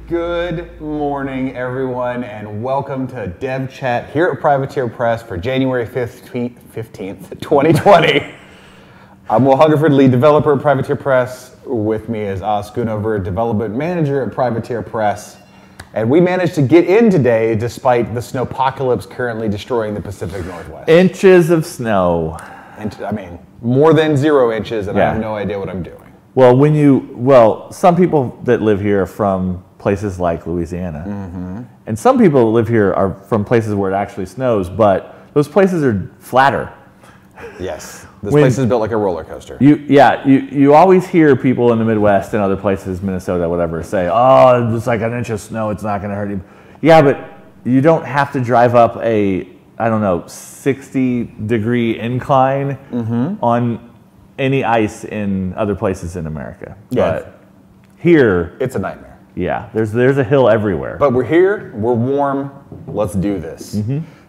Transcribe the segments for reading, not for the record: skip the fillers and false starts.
Good morning, everyone, and welcome to Dev Chat here at Privateer Press for January 15th, 2020. I'm Will Hungerford, lead developer at Privateer Press. With me is Oz Schoonover, development manager at Privateer Press. And we managed to get in today despite the snowpocalypse currently destroying the Pacific Northwest. Inches of snow. I mean, more than 0 inches, and I have no idea what I'm doing. Well, some people that live here are from places like Louisiana, and some people that live here are from places where it actually snows, but those places are flatter. Yes, this place is built like a roller coaster. You always hear people in the Midwest and other places, Minnesota, whatever, say, "Oh, it's like an inch of snow; it's not going to hurt you." Yeah, but you don't have to drive up a 60-degree incline on any ice in other places in America. Yeah. But here, it's a nightmare. Yeah, there's a hill everywhere. But we're here, we're warm, let's do this.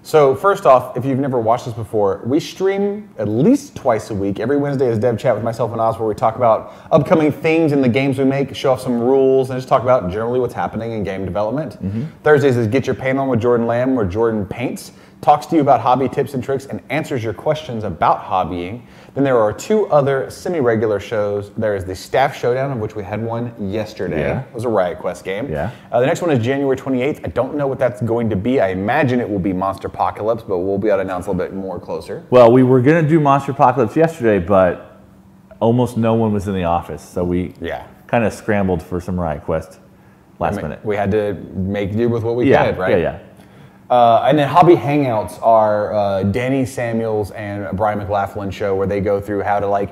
So first off, if you've never watched this before, we stream at least twice a week. Every Wednesday is Dev Chat with myself and Oz, where we talk about upcoming things in the games we make, show off some rules, and just talk about generally what's happening in game development. Thursdays is Get Your Paint On with Jordan Lamb, where Jordan paints, talks to you about hobby tips and tricks, and answers your questions about hobbying. Then there are 2 other semi-regular shows. There is the Staff Showdown, of which we had one yesterday. Yeah. It was a Riot Quest game. Yeah. The next one is January 28th. I don't know what that's going to be. I imagine it will be Monster Apocalypse, but we'll be able to announce a little bit more closer. Well, we were going to do Monster Apocalypse yesterday, but almost no one was in the office, so we kind of scrambled for some Riot Quest last minute. We had to make do with what we could, right? Yeah. And then Hobby Hangouts are Danny Samuels and Brian McLaughlin show, where they go through how to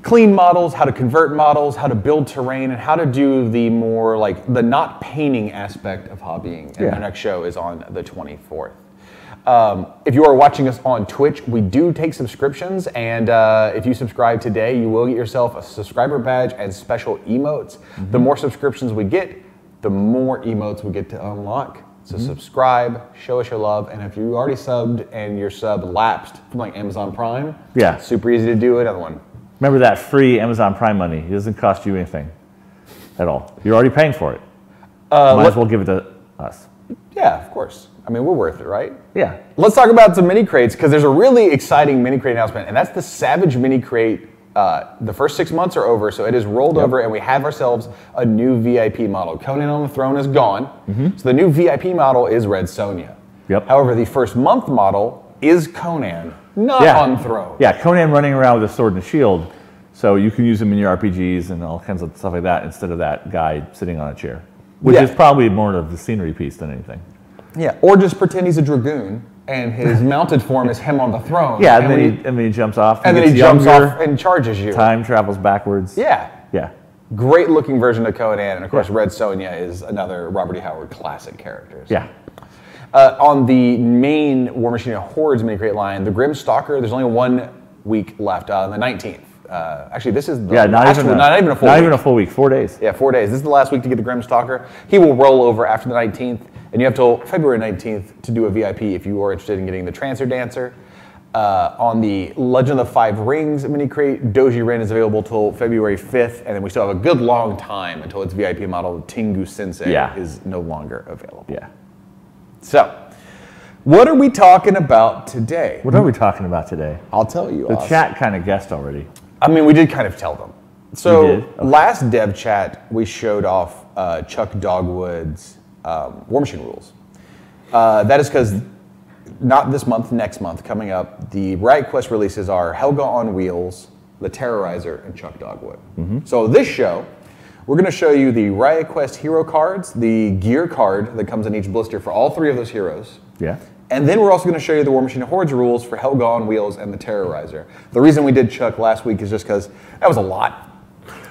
clean models, how to convert models, how to build terrain, and how to do the more the not painting aspect of hobbying. And their next show is on the 24th. If you are watching us on Twitch, we do take subscriptions, and if you subscribe today, you will get yourself a subscriber badge and special emotes. The more subscriptions we get, the more emotes we get to unlock. So subscribe, show us your love, and if you already subbed and your sub lapsed from Amazon Prime, super easy to do another one. Remember that free Amazon Prime money. It doesn't cost you anything at all. You're already paying for it. Might as well give it to us. Yeah, of course. I mean, we're worth it, right? Yeah. Let's talk about some mini crates, because there's a really exciting mini crate announcement, and that's the Savage mini crate. The first 6 months are over, so it is rolled over, and we have ourselves a new VIP model. Conan on the Throne is gone, so the new VIP model is Red Sonja. However, the first month model is Conan, not on Throne. Yeah, Conan running around with a sword and a shield, so you can use him in your RPGs and all kinds of stuff like that instead of that guy sitting on a chair, which is probably more of the scenery piece than anything. Yeah, or just pretend he's a dragoon, and his mounted form is him on the throne. Yeah, and then he jumps off. And then he jumps off and charges you. Time travels backwards. Yeah. Yeah. Great looking version of Conan, and of course Red Sonja is another Robert E. Howard classic character. Yeah. On the main War Machine Hordes mini crate line, the Grim Stalker, there's only 1 week left on the 19th. Actually, this is the not even a full week. Not even a full week, 4 days. Yeah, 4 days. This is the last week to get the Grim Stalker. He will roll over after the 19th, and you have till February 19th to do a VIP if you are interested in getting the Trancer Dancer. On the Legend of the 5 Rings mini crate, Doji Ren is available till February 5th, and then we still have a good long time until its VIP model, Tengu Sensei, is no longer available. Yeah. So, what are we talking about today? What are we talking about today? I'll tell you. The chat kind of guessed already. I mean, we did kind of tell them. So, last Dev Chat, we showed off Chuck Dogwood's War Machine rules. That is because not this month, next month, coming up, the Riot Quest releases are Helga on Wheels, the Terrorizer, and Chuck Dogwood. So this show, we're going to show you the Riot Quest hero cards, the gear card that comes in each blister for all 3 of those heroes. Yeah. And then we're also going to show you the War Machine Hordes rules for Helga on Wheels and the Terrorizer. The reason we did Chuck last week is just because that was a lot.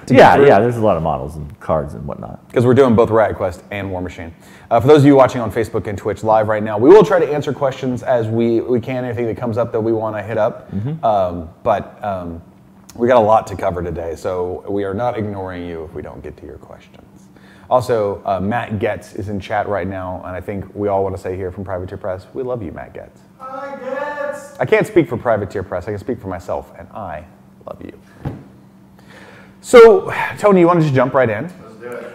Yeah, there's a lot of models and cards and whatnot. Because we're doing both Riot Quest and War Machine. For those of you watching on Facebook and Twitch live right now, we will try to answer questions as we can, anything that comes up that we want to hit up. But we got a lot to cover today, so we are not ignoring you if we don't get to your questions. Also, Matt Getz is in chat right now, and I think we all want to say here from Privateer Press, we love you, Matt Getz. Hi, Getz! I can't speak for Privateer Press, I can speak for myself, and I love you. So, Tony, you want to just jump right in? Let's do it.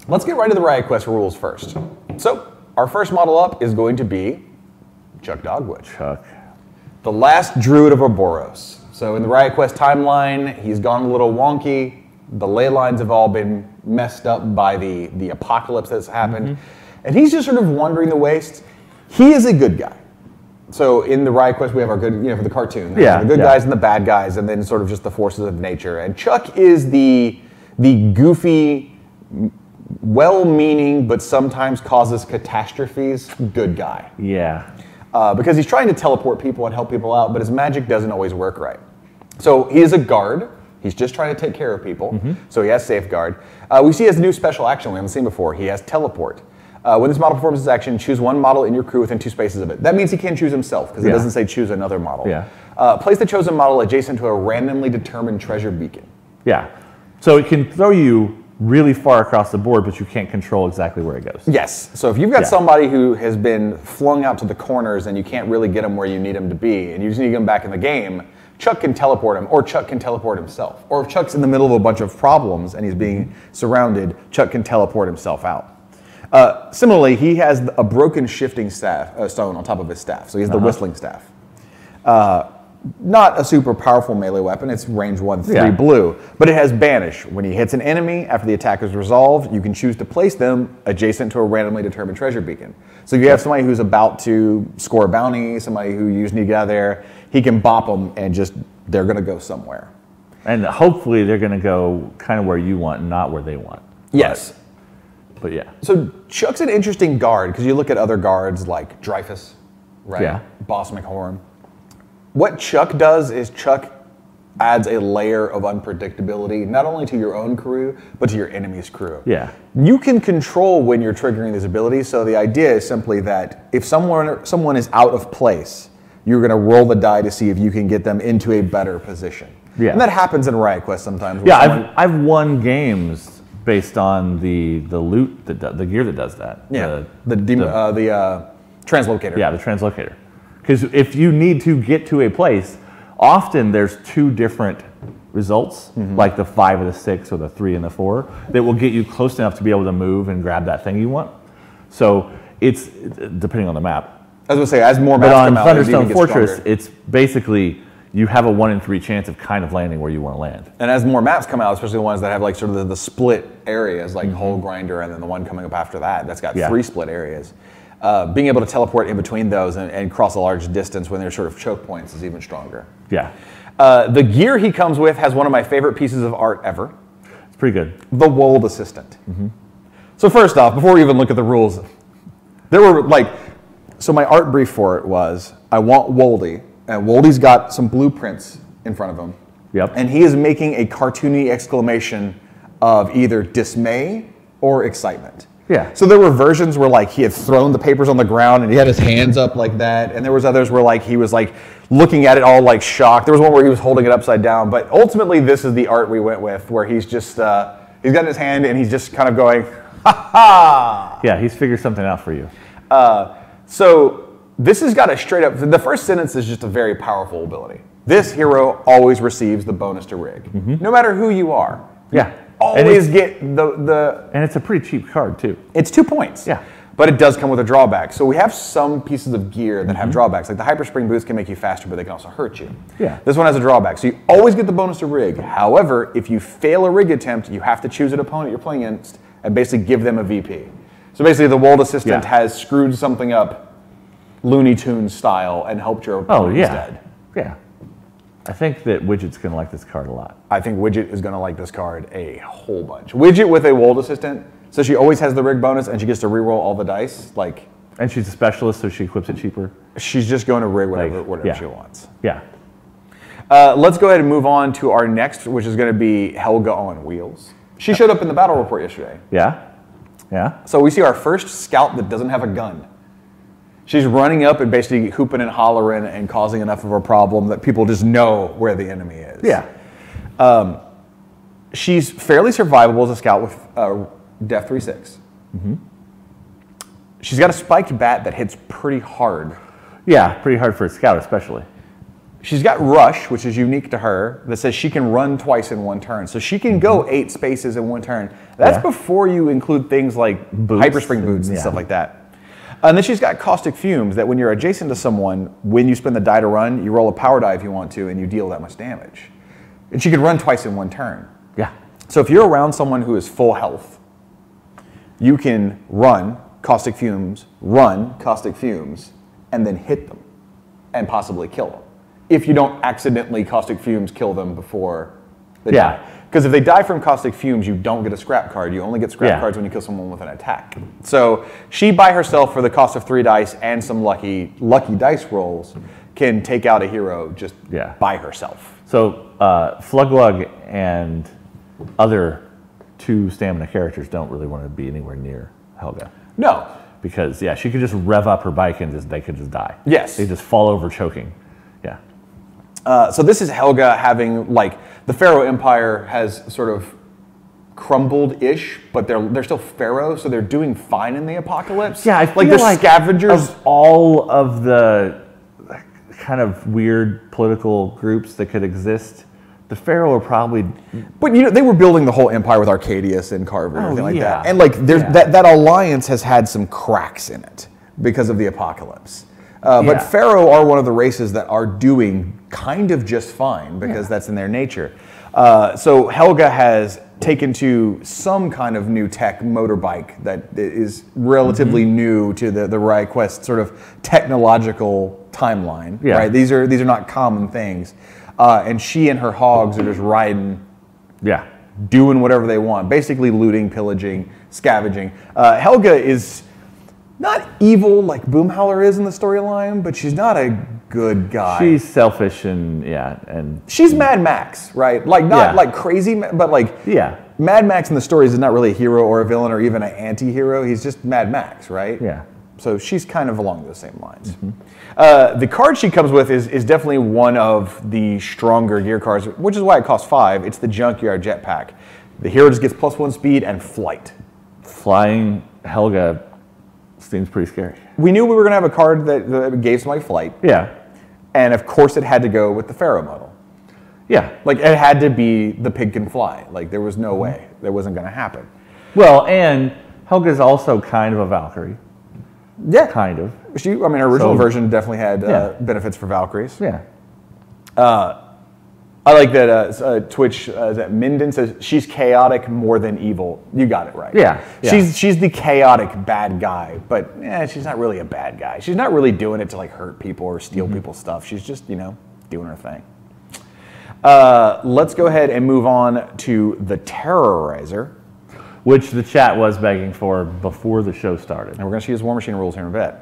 Let's get right to the Riot Quest rules first. So, our first model up is going to be Chuck Dogwood. Chuck. The last druid of Ouroboros. So in the Riot Quest timeline, he's gone a little wonky. The ley lines have all been messed up by the apocalypse that's happened. And he's just sort of wandering the wastes. He is a good guy. So in the Riot Quest, we have our good, for the cartoon. The good guys and the bad guys, and then sort of just the forces of nature. And Chuck is the goofy, well-meaning, but sometimes causes catastrophes, good guy. Yeah. Because he's trying to teleport people and help people out, but his magic doesn't always work right. So he is a guard. He's just trying to take care of people. So he has Safeguard. We see he has a new special action we haven't seen before. He has Teleport. When this model performs this action, choose one model in your crew within 2 spaces of it. That means he can't choose himself, because it doesn't say choose another model. Place the chosen model adjacent to a randomly determined treasure beacon. Yeah. So it can throw you really far across the board, but you can't control exactly where it goes. Yes. So if you've got somebody who has been flung out to the corners and you can't really get them where you need them to be, and you just need to get them back in the game, Chuck can teleport him, or Chuck can teleport himself. Or if Chuck's in the middle of a bunch of problems and he's being surrounded, Chuck can teleport himself out. Similarly, he has a broken shifting stone on top of his staff. So he has the whistling staff. Not a super powerful melee weapon. It's range 1, 3 blue. But it has Banish. When he hits an enemy, after the attack is resolved, you can choose to place them adjacent to a randomly determined treasure beacon. So if you have somebody who's about to score a bounty, somebody who you just need to get out of there, he can bop them and they're going to go somewhere. And hopefully they're going to go kind of where you want, not where they want. Yes. But yeah. So Chuck's an interesting guard, because you look at other guards like Dreyfus, right? Yeah. Boss McHorn. What Chuck does is Chuck adds a layer of unpredictability, not only to your own crew, but to your enemy's crew. Yeah. You can control when you're triggering these abilities, so the idea is simply that if someone is out of place, you're going to roll the die to see if you can get them into a better position. Yeah. And that happens in Riot Quest sometimes. Yeah, I've won games based on the loot, the gear that does that. Yeah, the translocator. Yeah, the translocator. Because if you need to get to a place, often there's 2 different results, like the 5 or the 6 or the 3 and the 4, that will get you close enough to be able to move and grab that thing you want. So it's depending on the map. I was going to say, as more maps come out, Thunderstone Fortress, it's basically you have a 1 in 3 chance of kind of landing where you want to land. And as more maps come out, especially the ones that have like sort of the split areas, like Hole Grinder, and then the one coming up after that's got 3 split areas. Being able to teleport in between those and cross a large distance when there's sort of choke points is even stronger. Yeah. The gear he comes with has one of my favorite pieces of art ever. It's pretty good. The Wold Assistant. So first off, before we even look at the rules, there were so my art brief for it was, I want Woldy, and Woldy's got some blueprints in front of him. Yep. And he is making a cartoony exclamation of either dismay or excitement. Yeah. So there were versions where he had thrown the papers on the ground and he had his hands up like that, and there was others where he was looking at it all shocked. There was one where he was holding it upside down, but ultimately this is the art we went with, where he's just he's got in his hand and he's just kind of going, ha ha. Yeah, he's figured something out for you. So this has got a straight up. The first sentence is just a very powerful ability. This hero always receives the bonus to rig, no matter who you are. Yeah. Always get the and it's a pretty cheap card too. It's 2 points. Yeah. But it does come with a drawback. So we have some pieces of gear that have drawbacks. Like the Hyperspring boots can make you faster, but they can also hurt you. Yeah. This one has a drawback. So you always get the bonus to rig. However, if you fail a rig attempt, you have to choose an opponent you're playing against and basically give them a VP. So basically the Wold Assistant has screwed something up Looney Tunes style and helped your opponent instead. Yeah. I think that Widget's going to like this card a lot. I think Widget is going to like this card a whole bunch. Widget with a Wold Assistant, so she always has the rig bonus and she gets to reroll all the dice. And she's a specialist, so she equips it cheaper. She's just going to rig whatever she wants. Yeah. Let's go ahead and move on to our next, which is going to be Helga on Wheels. She showed up in the battle report yesterday. Yeah. Yeah. So we see our first scout that doesn't have a gun. She's running up and basically hooping and hollering and causing enough of a problem that people just know where the enemy is. Yeah. She's fairly survivable as a scout with Def 3/6. She's got a spiked bat that hits pretty hard. Yeah, pretty hard for a scout especially. She's got Rush, which is unique to her, that says she can run twice in one turn. So she can go 8 spaces in one turn. That's before you include things like hyperspring boots and stuff like that. And then she's got Caustic Fumes, that when you're adjacent to someone, when you spend the die to run, you roll a power die if you want to, and you deal that much damage. And she can run twice in one turn. Yeah. So if you're around someone who is full health, you can run Caustic Fumes, and then hit them and possibly kill them. If you don't accidentally Caustic Fumes kill them before they die. Because if they die from Caustic Fumes, you don't get a scrap card. You only get scrap cards when you kill someone with an attack. So she, by herself, for the cost of 3 dice and some lucky dice rolls, can take out a hero just by herself. So Fluglug and other 2 stamina characters don't really want to be anywhere near Helga. No. Because, she could just rev up her bike and they could just die. Yes. They just fall over choking. Yeah. So this is Helga having, like, the Pharaoh Empire has sort of crumbled-ish, but they're still Pharaoh, so they're doing fine in the apocalypse. Yeah, I feel the like scavengers. Of all of the kind of weird political groups that could exist, the Pharaoh are probably... But, they were building the whole empire with Arcadius and Carver and everything like that. And, like, that that alliance has had some cracks in it because of the apocalypse. But Pharaoh are one of the races that are doing kind of just fine because that's in their nature. So Helga has taken to some kind of new tech motorbike that is relatively new to the Riot Quest sort of technological timeline. Right? These are not common things. And she and her hogs are just riding, doing whatever they want, basically looting, pillaging, scavenging. Helga is not evil like Boomhowler is in the storyline, but she's not a good guy. She's selfish and she's Mad Max, right? Like not like crazy, but like Mad Max in the stories is not really a hero or a villain or even an anti-hero. He's just Mad Max, right? Yeah. So she's kind of along those same lines. The card she comes with is definitely one of the stronger gear cards, which is why it costs 5. It's the Junkyard Jetpack. The hero just gets +1 speed and flight. Flying Helga seems pretty scary. We knew we were going to have a card that gave somebody flight. Yeah. And of course it had to go with the Pharaoh model. Yeah. Like it had to be the pig can fly. Like there was no way. That wasn't going to happen. Well, and Helga's also kind of a Valkyrie. Yeah. Kind of. Her original version definitely had benefits for Valkyries. Yeah. I like that Twitch, that Minden says, she's chaotic more than evil. You got it right. Yeah. She's the chaotic bad guy, but she's not really a bad guy. She's not really doing it to like hurt people or steal people's stuff. She's just, doing her thing. Let's go ahead and move on to the Terrorizer. Which the chat was begging for before the show started. And we're going to see his War Machine rules here in a bit.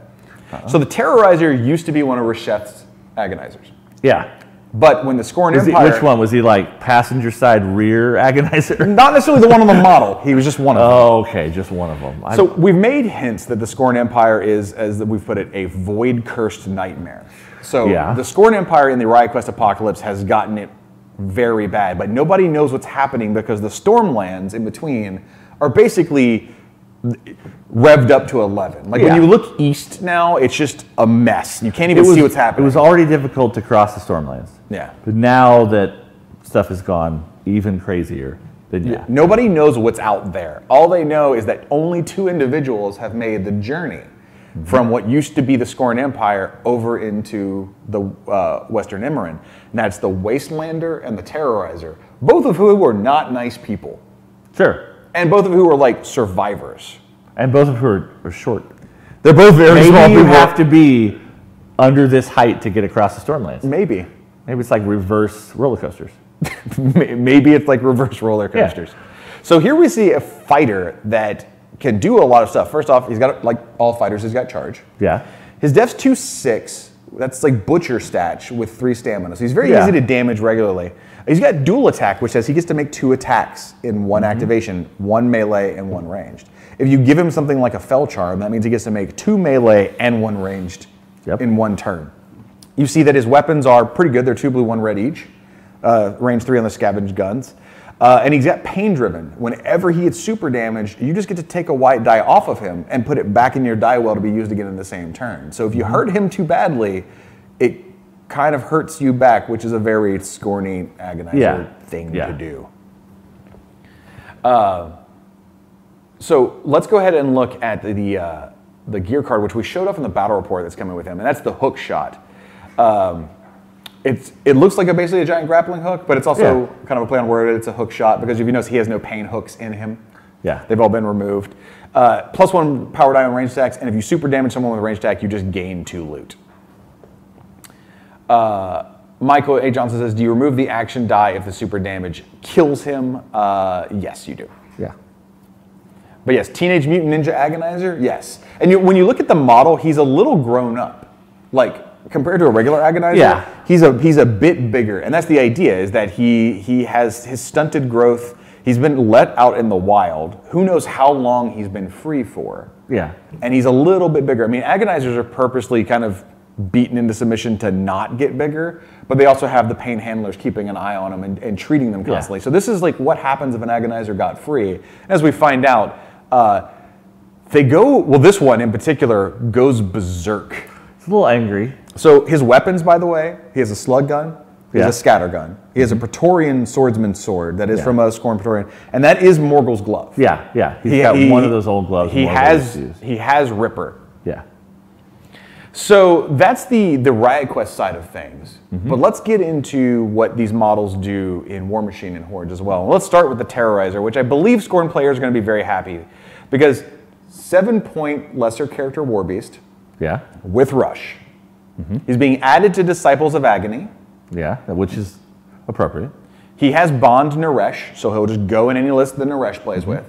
So the Terrorizer used to be one of Resheth's agonizers. Yeah. But when the Scorn Empire... Which one? Was he like passenger side rear agonizer? Not necessarily the one on the model. He was just one of them. Oh, okay. Just one of them. So we've made hints that the Scorn Empire is, as we've put it, a void-cursed nightmare. So the Scorn Empire in the Riot Quest Apocalypse has gotten it very bad, but nobody knows what's happening because the Stormlands in between are basically revved up to 11. Like when you look east now, it's just a mess. You can't even see what's happening. It was already difficult to cross the Stormlands. Yeah. But now that stuff has gone even crazier, then nobody knows what's out there. All they know is that only 2 individuals have made the journey from what used to be the Scorn Empire over into the Western Immoran. And that's the Wastelander and the Terrorizer, both of whom were not nice people. Sure. And both of whom were like survivors. And both of whom are short. They're both very small people. Maybe you have to be under this height to get across the Stormlands. Maybe. Maybe it's like reverse roller coasters. Maybe it's like reverse roller coasters. Yeah. So here we see a fighter that can do a lot of stuff. First off, he's got, like all fighters, he's got charge. Yeah. His def's 2/6. That's like butcher stat with 3 stamina. So he's very easy to damage regularly. He's got dual attack, which says he gets to make 2 attacks in one activation, 1 melee and 1 ranged. If you give him something like a Fell Charm, that means he gets to make 2 melee and 1 ranged in 1 turn. You see that his weapons are pretty good. They're 2 blue, 1 red each. Range 3 on the scavenge guns. And he's got pain driven. Whenever he gets super damaged, you just get to take a white die off of him and put it back in your die well to be used again in the same turn. So if you hurt him too badly, it kind of hurts you back, which is a very Scorny Agonizer thing to do. So let's go ahead and look at the gear card, which we showed off in the battle report that's coming with him, and that's the hook shot. It looks like basically a giant grappling hook, but it's also kind of a play on word. It's a hook shot because if you notice, he has no pain hooks in him. Yeah. They've all been removed. +1 power die on range attacks, and if you super damage someone with a range attack, you just gain 2 loot. Michael A. Johnson says, do you remove the action die if the super damage kills him? Yes, you do. Yeah. But yes, Teenage Mutant Ninja Agonizer, yes. And when you look at the model, he's a little grown up. Like, compared to a regular Agonizer, he's a bit bigger. And that's the idea, is that he has his stunted growth. He's been let out in the wild. Who knows how long he's been free for. Yeah. And he's a little bit bigger. I mean, Agonizers are purposely kind of beaten into submission to not get bigger, but they also have the pain handlers keeping an eye on them and treating them constantly. So this is like what happens if an Agonizer got free. As we find out, they go, well, this one in particular goes berserk. It's a little angry. So his weapons, by the way, he has a slug gun, he has a scatter gun, he has a Praetorian swordsman's sword that is from a Scorn Praetorian, and that is Morgul's glove. Yeah, yeah. He's got one of those old gloves. He has Ripper. Yeah. So that's the Riot Quest side of things. But let's get into what these models do in War Machine and Hordes as well. And let's start with the Terrorizer, which I believe Scorn players are going to be very happy because 7-point lesser character Warbeast with Rush. He's being added to Disciples of Agony. Yeah, which is appropriate. He has Bond Naresh, so he'll just go in any list that Naresh plays with.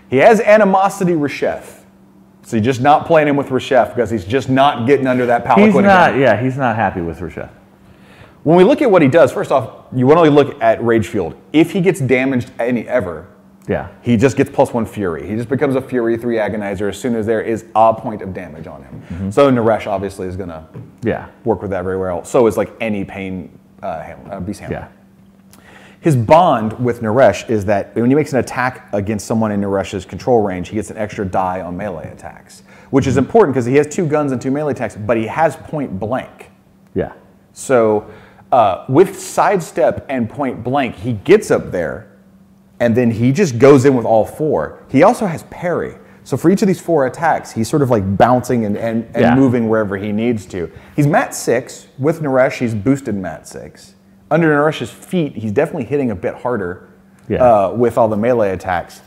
He has Animosity Reshef. So you're just not playing him with Reshef because he's just not getting under that Palanquin again. He's not happy with Reshef. When we look at what he does, first off, you want to look at Rage Field. If he gets damaged ever, he just gets +1 Fury. He just becomes a Fury 3 Agonizer as soon as there is a point of damage on him. So Naresh obviously is going to work with that very well. So is like any pain beast handler. His bond with Naresh is that when he makes an attack against someone in Naresh's control range, he gets an extra die on melee attacks, which is important because he has 2 guns and 2 melee attacks, but he has point blank. Yeah. So with sidestep and point blank, he gets up there, and then he just goes in with all 4. He also has parry. So for each of these 4 attacks, he's sort of like bouncing and moving wherever he needs to. He's Mat 6. With Naresh, he's boosted Mat 6. Under Naresh's feet, he's definitely hitting a bit harder with all the melee attacks.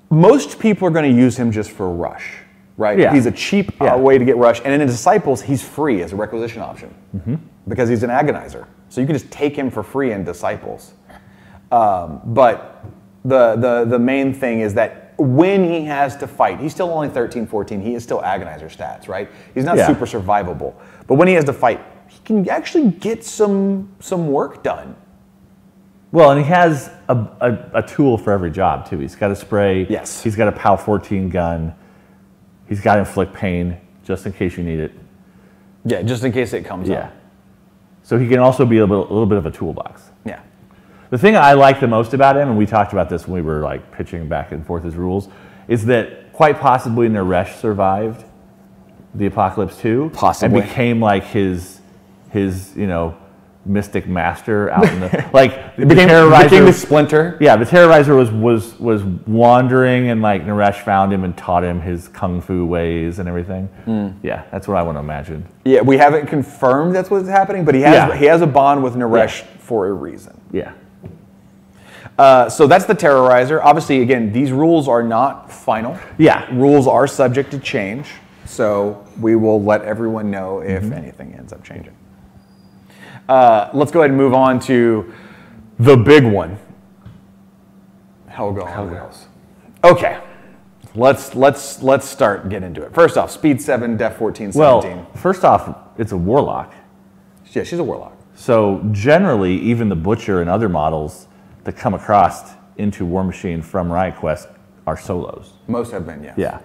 Most people are going to use him just for Rush, right? Yeah. He's a cheap way to get Rush. And in Disciples, he's free as a requisition option because he's an Agonizer. So you can just take him for free in Disciples. But the main thing is that when he has to fight, he's still only 13, 14. He is still Agonizer stats, right? He's not super survivable. But when he has to fight, he can actually get some work done. Well, and he has a tool for every job, too. He's got a spray. Yes. He's got a POW 14 gun. He's got Inflict Pain, just in case you need it. Yeah, just in case it comes up. So he can also be a little bit of a toolbox. Yeah. The thing I like the most about him, and we talked about this when we were like pitching back and forth his rules, is that quite possibly Naresh survived the Apocalypse 2. Possibly. And became like his mystic master out in the like became the Splinter. Yeah, the Terrorizer was wandering, and like Naresh found him and taught him his kung fu ways and everything. Yeah, that's what I want to imagine. Yeah, we haven't confirmed that's what's happening, but he has a bond with Naresh for a reason. Yeah. So that's the Terrorizer. Obviously, again, these rules are not final. Yeah. Rules are subject to change, so we will let everyone know if anything ends up changing. Let's go ahead and move on to the big one. Helga. Okay, let's start getting into it. First off, speed 7, def 14, 17. Well, first off, it's a warlock. Yeah, she's a warlock. So generally, even the Butcher and other models that come across into War Machine from Riot Quest are solos. Most have been, yes. Yeah.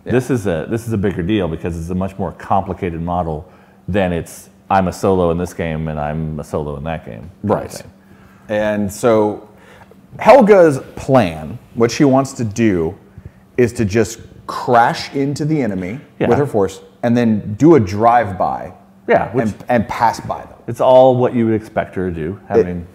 This is a bigger deal because it's a much more complicated model than it's I'm a solo in this game and I'm a solo in that game. Right. And so Helga's plan, what she wants to do, is to just crash into the enemy with her force and then do a drive-by Yeah, and pass by them. it's all what you would expect her to do, having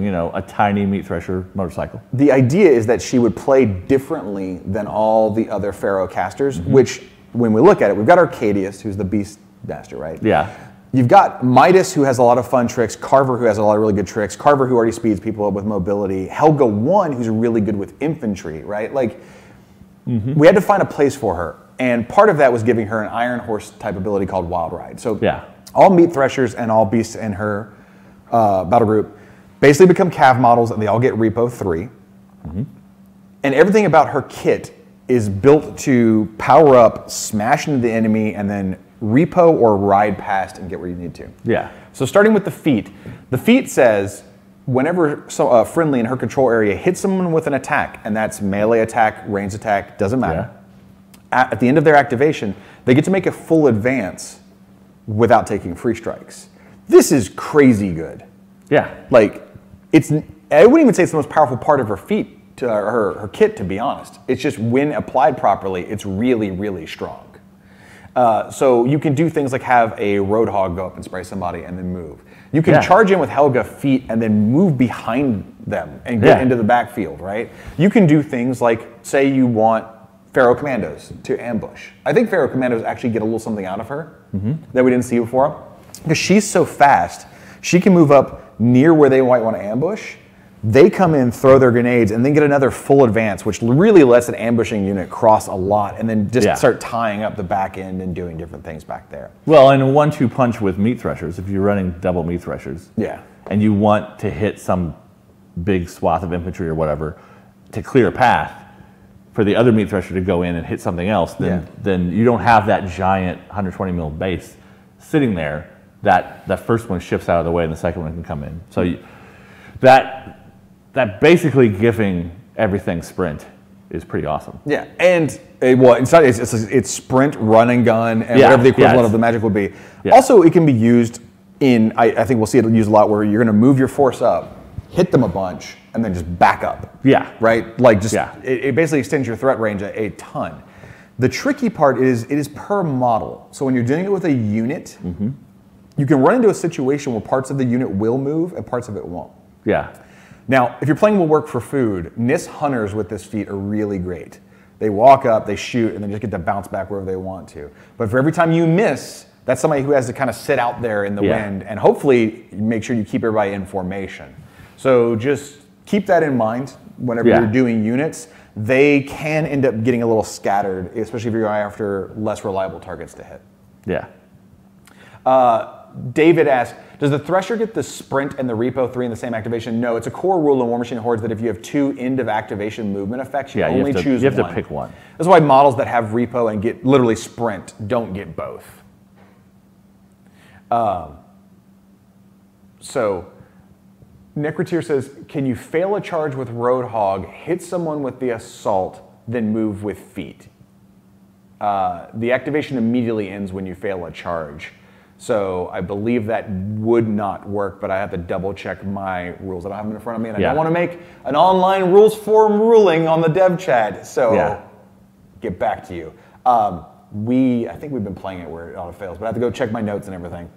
a tiny meat thresher motorcycle. The idea is that she would play differently than all the other Pharaoh casters, which, when we look at it, we've got Arcadius, who's the Beast Master, right? Yeah. You've got Midas, who has a lot of fun tricks, Carver, who has a lot of really good tricks, Carver, who already speeds people up with mobility, Helga 1, who's really good with infantry, right? Like, we had to find a place for her. And part of that was giving her an Iron Horse type ability called Wild Ride. So all meat threshers and all beasts in her battle group basically become cav models, and they all get Repo 3. And everything about her kit is built to power up, smash into the enemy, and then repo or ride past and get where you need to. Yeah. So starting with the feat says whenever a friendly in her control area hits someone with an attack, and that's melee attack, ranged attack, doesn't matter. At the end of their activation, they get to make a full advance without taking free strikes. This is crazy good. Yeah. Like, I wouldn't even say it's the most powerful part of her feat, to her kit, to be honest. It's just when applied properly, it's really, really strong. So you can do things like have a Roadhog go up and spray somebody and then move. You can charge in with Helga feet and then move behind them and get into the backfield, right? You can do things like, say you want Pharaoh Commandos to ambush. I think Pharaoh Commandos actually get a little something out of her that we didn't see before. Because she's so fast, she can move up near where they might want to ambush. They come in, throw their grenades, and then get another full advance, which really lets an ambushing unit cross a lot, and then just start tying up the back end and doing different things back there. Well, and a 1-2 punch with meat threshers, if you're running double meat threshers, and you want to hit some big swath of infantry or whatever to clear a path for the other meat thresher to go in and hit something else, then you don't have that giant 120 mil base sitting there. That first one shifts out of the way, and the second one can come in. So that basically giving everything sprint is pretty awesome. Yeah, and it's sprint, run and gun, and whatever the equivalent of the magic would be. Also, it can be used in, I think we'll see it used a lot, where you're going to move your force up, hit them a bunch, and then just back up. Right? Like just it basically extends your threat range a ton. The tricky part is it is per model. So when you're doing it with a unit, you can run into a situation where parts of the unit will move and parts of it won't. Now, if you're playing Will Work for Food, Nis Hunters with this feat are really great. They walk up, they shoot, and then just get to bounce back wherever they want to. But for every time you miss, that's somebody who has to kind of sit out there in the wind and hopefully make sure you keep everybody in formation. So just keep that in mind whenever you're doing units. They can end up getting a little scattered, especially if you're going after less reliable targets to hit. David asked, does the Thresher get the Sprint and the Repo 3 in the same activation? No, it's a core rule in War Machine Hordes that if you have 2 end of activation movement effects, you only choose one. You have to pick one. That's why models that have Repo and get literally Sprint don't get both. So, Necroteer says, can you fail a charge with Roadhog, hit someone with the Assault, then move with Feet? The activation immediately ends when you fail a charge. So I believe that would not work, but I have to double check my rules. I don't have them in front of me, and I don't want to make an online rules forum ruling on the dev chat. So get back to you. I think we've been playing it where it auto fails, but I have to go check my notes and everything.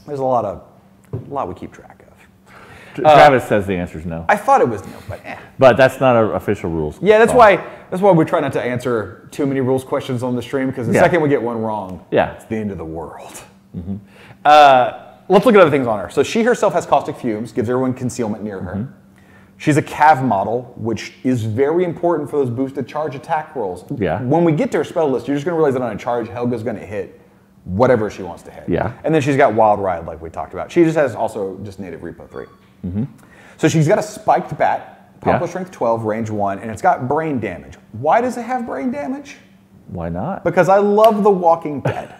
There's a lot we keep track of. Travis says the answer is no. I thought it was no, but But that's not our official rules. Yeah, that's why we try not to answer too many rules questions on the stream, because the second we get one wrong, it's the end of the world. Let's look at other things on her. So she herself has caustic fumes, gives everyone concealment near her. She's a cav model, which is very important for those boosted charge attack rolls. When we get to her spell list, you're just going to realize that on a charge, Helga's going to hit whatever she wants to hit. And then she's got Wild Ride, like we talked about. She just has also just native Repo 3. So she's got a spiked bat, Popular Strength 12, range 1, and it's got brain damage. Why does it have brain damage? Why not? Because I love The Walking Dead.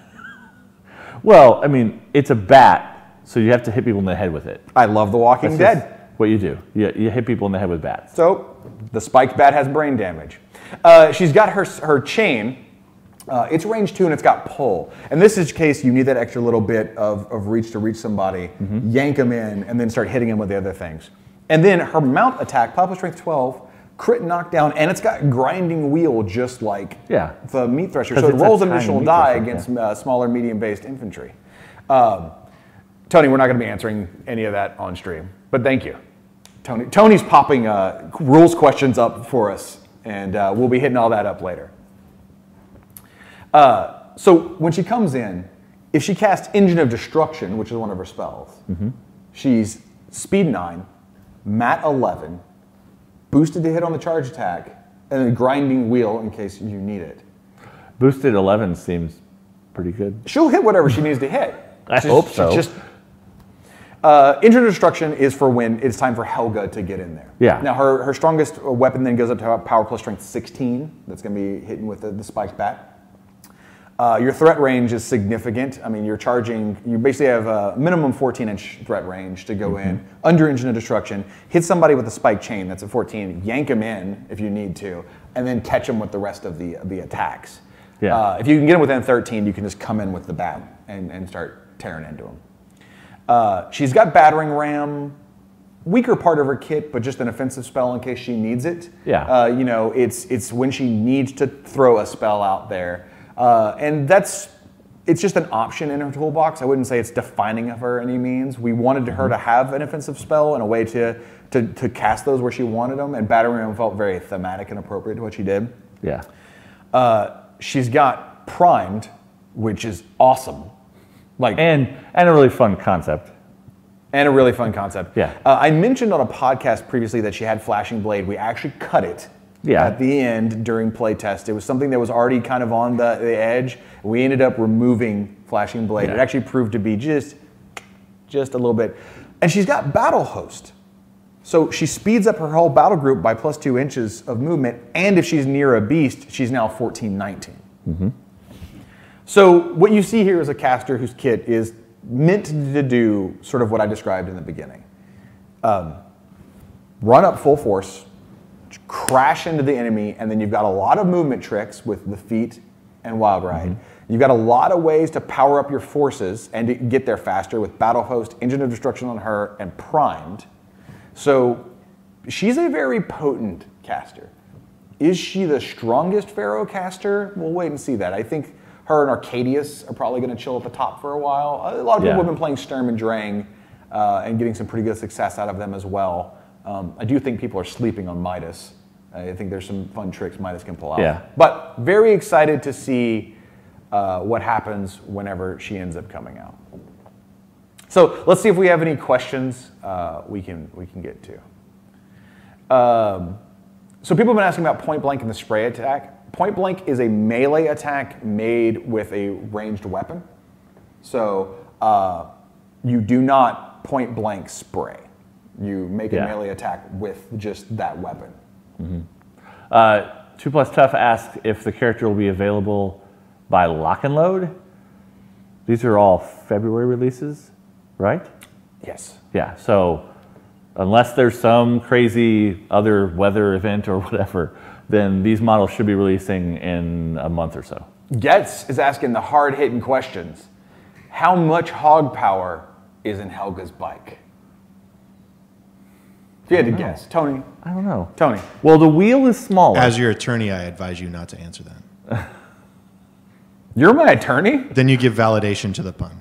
Well, I mean, it's a bat, so you have to hit people in the head with it. I love The Walking Dead. What you do. You hit people in the head with bats. So the spiked bat has brain damage. She's got her chain. It's range 2 and it's got pull. In this case, you need that extra little bit of reach to reach somebody, yank them in, and then start hitting them with the other things. And then her mount attack, Popular Strength 12, crit knockdown, and it's got grinding wheel just like the meat thresher. So it it's a rolls tiny initial meat die thresher, against smaller medium-based infantry. Tony, we're not going to be answering any of that on stream, but thank you. Tony's popping rules questions up for us, and we'll be hitting all that up later. So when she comes in, if she casts Engine of Destruction, which is one of her spells, she's speed 9, mat 11, boosted to hit on the charge attack, and then grinding wheel in case you need it. Boosted 11 seems pretty good. She'll hit whatever she needs to hit. I hope so. Engine of Destruction is for when it's time for Helga to get in there. Yeah. Now her strongest weapon then goes up to power plus strength 16. That's going to be hitting with the spiked bat. Your threat range is significant. I mean, you basically have a minimum 14-inch threat range to go in, under Engine of Destruction, hit somebody with a spike chain that's at 14, yank them in if you need to, and then catch them with the rest of the attacks. Yeah. If you can get them within 13, you can just come in with the bat and start tearing into them. She's got Battering Ram, weaker part of her kit, but just an offensive spell in case she needs it. Yeah. It's when she needs to throw a spell out there. And it's just an option in her toolbox. I wouldn't say it's defining of her any means. We wanted her to have an offensive spell and a way to cast those where she wanted them, and Battering Ram felt very thematic and appropriate to what she did. Yeah. She's got Primed, which is awesome. And a really fun concept. And a really fun concept. Yeah. I mentioned on a podcast previously that she had Flashing Blade. We actually cut it. At the end during playtest. It was something that was already kind of on the edge. We ended up removing Flashing Blade. It actually proved to be just a little bit. And she's got Battle Host. So she speeds up her whole battle group by plus 2 inches of movement, and if she's near a beast, she's now 14-19. So what you see here is a caster whose kit is meant to do sort of what I described in the beginning. Run up full force, crash into the enemy, and then you've got a lot of movement tricks with the feet and Wild Ride. You've got a lot of ways to power up your forces and to get there faster with Battle Host, Engine of Destruction on her, and Primed. So she's a very potent caster. Is she the strongest Pharaoh caster? We'll wait and see that. I think her and Arcadius are probably going to chill at the top for a while. A lot of people have been playing Sturm and Drang and getting some pretty good success out of them as well. I do think people are sleeping on Midas. I think there's some fun tricks Midas can pull out. Yeah. But very excited to see what happens whenever she ends up coming out. So let's see if we have any questions we can get to. So people have been asking about Point Blank and the spray attack. Point Blank is a melee attack made with a ranged weapon. So you do not point blank spray. You make a melee attack with just that weapon. 2+ Tough asks if the character will be available by lock and load. These are all February releases, right? Yes. Yeah, so unless there's some crazy other weather event or whatever, then these models should be releasing in a month or so. Getz is asking the hard-hitting questions. How much hog power is in Helga's bike? If you had to guess. Tony. I don't know. Tony. Well, the wheel is smaller. As your attorney, I advise you not to answer that. You're my attorney? Then you give validation to the pun.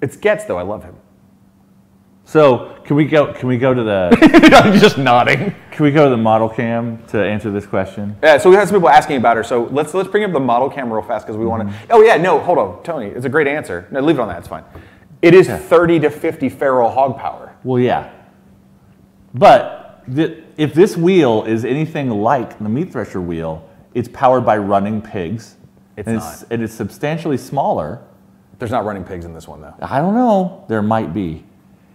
It's Getz, though. I love him. So can we go to the? I'm just nodding. Can we go to the model cam to answer this question? Yeah. So we had some people asking about her. So let's bring up the model cam real fast because we want to. Oh yeah. No. Hold on, Tony. It's a great answer. No, leave it on that. It's fine. It is 30 to 50 feral hog power. Well, yeah. But if this wheel is anything like the meat thresher wheel, it's powered by running pigs. And it's substantially smaller. There's not running pigs in this one, though. I don't know. There might be.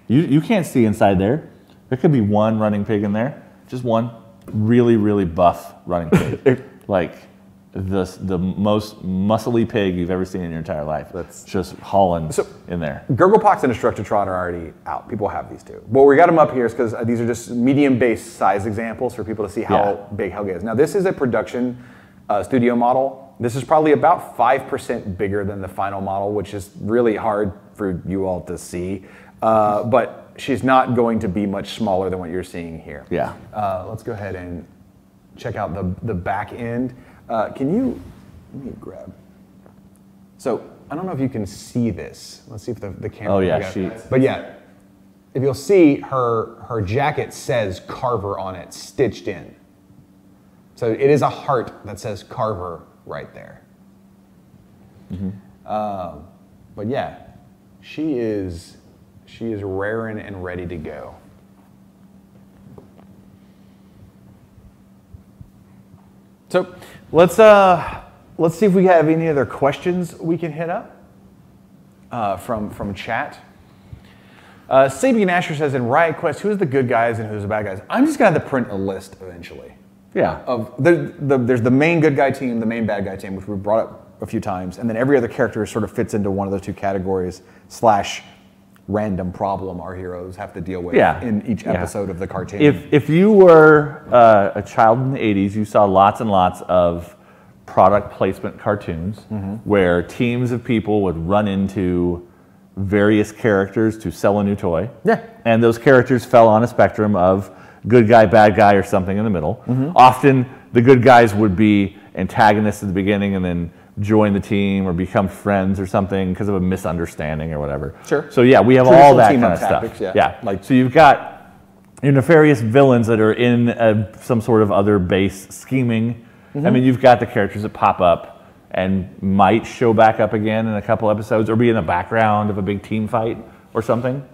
You can't see inside there. There could be one running pig in there. Just one really, really buff running pig. Like the most muscly pig you've ever seen in your entire life. That's just hauling in there. Gurglepox and Destructotron are already out. People have these too. Well, we got them up here because these are just medium-based size examples for people to see how big Helga is. Now, this is a production studio model. This is probably about 5% bigger than the final model, which is really hard for you all to see. But she's not going to be much smaller than what you're seeing here. Yeah. Let's go ahead and check out the back end. Can you, let me grab. So I don't know if you can see this. Let's see if the camera. Oh yeah, But yeah, if you'll see, her jacket says Carver on it, stitched in. So it is a heart that says Carver right there. But yeah, she is raring and ready to go. So let's see if we have any other questions we can hit up from chat. Sabian Asher says, in Riot Quest, who's the good guys and who's the bad guys? I'm just gonna have to print a list eventually. Yeah. There's the main good guy team, the main bad guy team, which we brought up a few times, and then every other character sort of fits into one of those two categories / random problem our heroes have to deal with in each episode of the cartoon. If you were a child in the 80s, you saw lots and lots of product placement cartoons where teams of people would run into various characters to sell a new toy. Yeah. And those characters fell on a spectrum of good guy, bad guy, or something in the middle. Often the good guys would be antagonists at the beginning and then join the team or become friends or something because of a misunderstanding or whatever. Sure. So yeah, we have Traditional all that team kind up of tactics, stuff. yeah. Like, so you've got your nefarious villains that are in some sort of other base scheming. I mean, you've got the characters that pop up and might show back up again in a couple episodes or be in the background of a big team fight or something.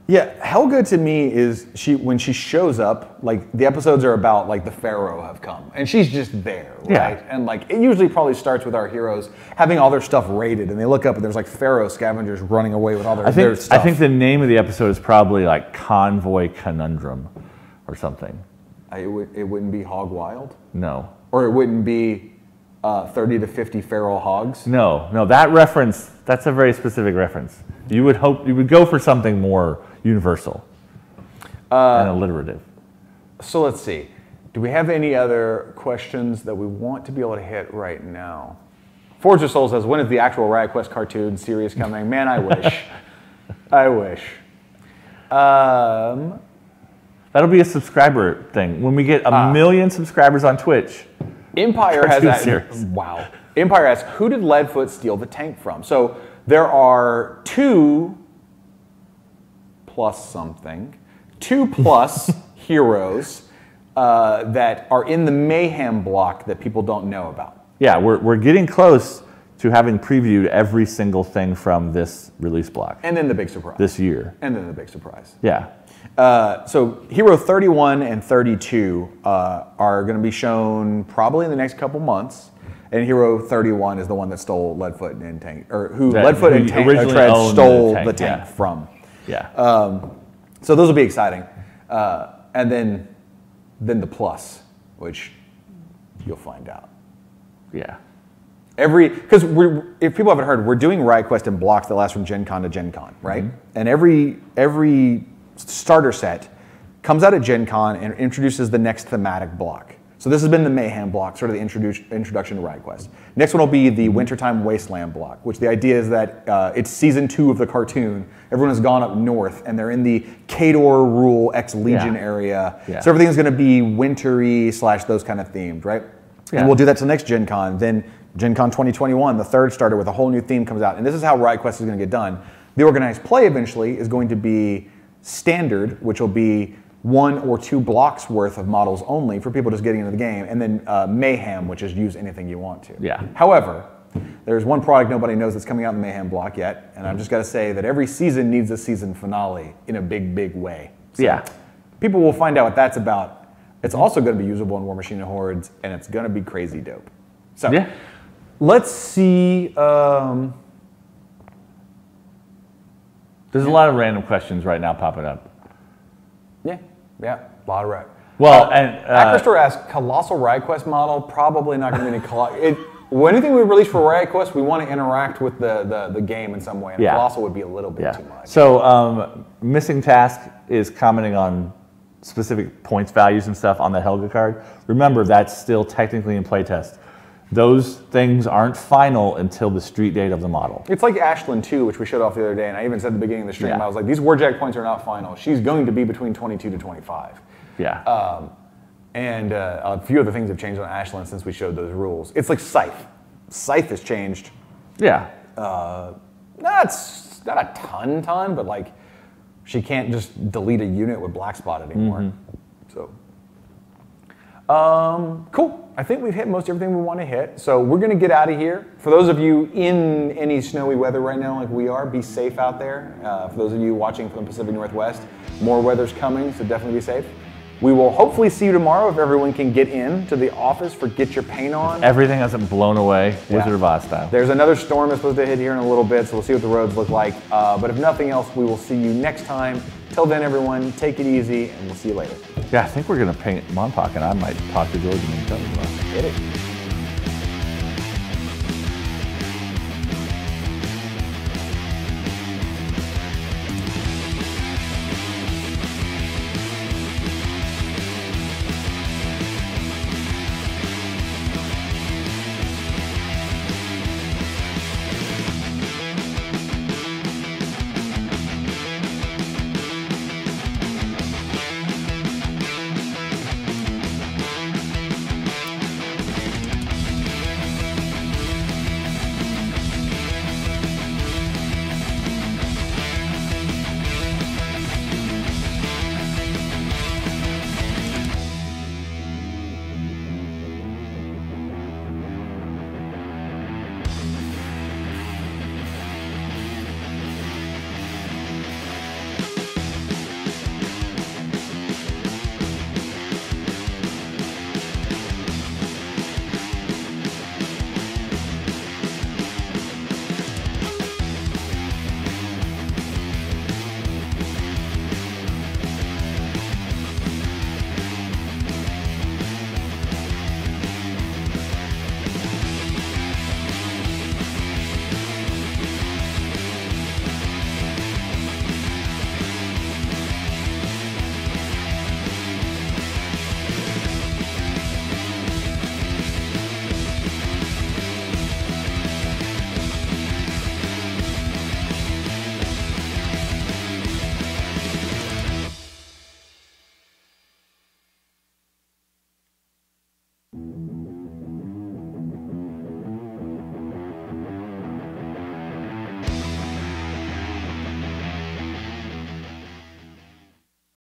Yeah, Helga to me is when she shows up, like the episodes are about like the Pharaoh have come and she's just there, right? And like it usually probably starts with our heroes having all their stuff raided and they look up and there's like Pharaoh scavengers running away with all their stuff. I think the name of the episode is probably like Convoy Conundrum or something. It wouldn't be Hog Wild? No. Or it wouldn't be 30 to 50 feral hogs? No, that reference, that's a very specific reference. You would go for something more universal and alliterative. So let's see. Do we have any other questions that we want to be able to hit right now? Forge of Soul says, when is the actual Riot Quest cartoon series coming? Man, I wish. I wish. That'll be a subscriber thing. When we get a million subscribers on Twitch, Empire has that. Wow. Empire asks, who did Leadfoot steal the tank from? So there are 2 plus heroes that are in the Mayhem block that people don't know about. Yeah, we're getting close to having previewed every single thing from this release block. And then the big surprise. This year. And then the big surprise. Yeah. So Hero 31 and 32 are going to be shown probably in the next couple months. And Hero 31 is the one that stole Leadfoot and Tank, or who Leadfoot and Tread stole the tank from. Yeah. So those will be exciting. And then the plus, which you'll find out. Yeah. Because if people haven't heard, we're doing Riot Quest in blocks that last from Gen Con to Gen Con, right? And every starter set comes out at Gen Con and introduces the next thematic block. So this has been the Mayhem block, sort of the introduction to Riot Quest. Next one will be the Wintertime Wasteland block, which the idea is that it's season 2 of the cartoon. Everyone has gone up north, and they're in the Kador Rule X Legion area. Yeah. So everything's going to be wintry / those kind of themed, right? Yeah. And we'll do that till next Gen Con. Then Gen Con 2021, the third starter with a whole new theme comes out. And this is how Riot Quest is going to get done. The organized play eventually is going to be standard, which will be 1 or 2 blocks worth of models only for people just getting into the game, and then Mayhem, which is use anything you want to. Yeah. However, there's one product nobody knows that's coming out in the Mayhem block yet, and I've just got to say that every season needs a season finale in a big, big way. So yeah. People will find out what that's about. It's also going to be usable in War Machine and Hordes, and it's going to be crazy dope. So yeah. Let's see. There's a lot of random questions right now popping up. Yeah, a lot of Riot. Well, Acrostor asks, Colossal Riot Quest model, probably not going to be any anything we release for Riot Quest, we want to interact with the game in some way, and Colossal would be a little bit too much. So Missing Task is commenting on specific points values and stuff on the Helga card. Remember, that's still technically in playtest. Those things aren't final until the street date of the model. It's like Ashlyn 2, which we showed off the other day, and I even said at the beginning of the stream, I was like, these Warjack points are not final. She's going to be between 22 to 25. Yeah. And a few other things have changed on Ashland since we showed those rules. It's like Scythe. Scythe has changed. Yeah. That's not a ton, but like she can't just delete a unit with black spot anymore. So, cool. I think we've hit most everything we want to hit. So we're going to get out of here. For those of you in any snowy weather right now like we are, be safe out there. For those of you watching from the Pacific Northwest, more weather's coming, so definitely be safe. We will hopefully see you tomorrow if everyone can get in to the office for Get Your Paint On. Everything hasn't blown away, Wizard of Oz style. There's another storm that's supposed to hit here in a little bit, so we'll see what the roads look like. But if nothing else, we will see you next time. Till then, everyone, take it easy, and we'll see you later. Yeah, I think we're going to paint Montauk, and I might talk to George and tell him about it. Hit it.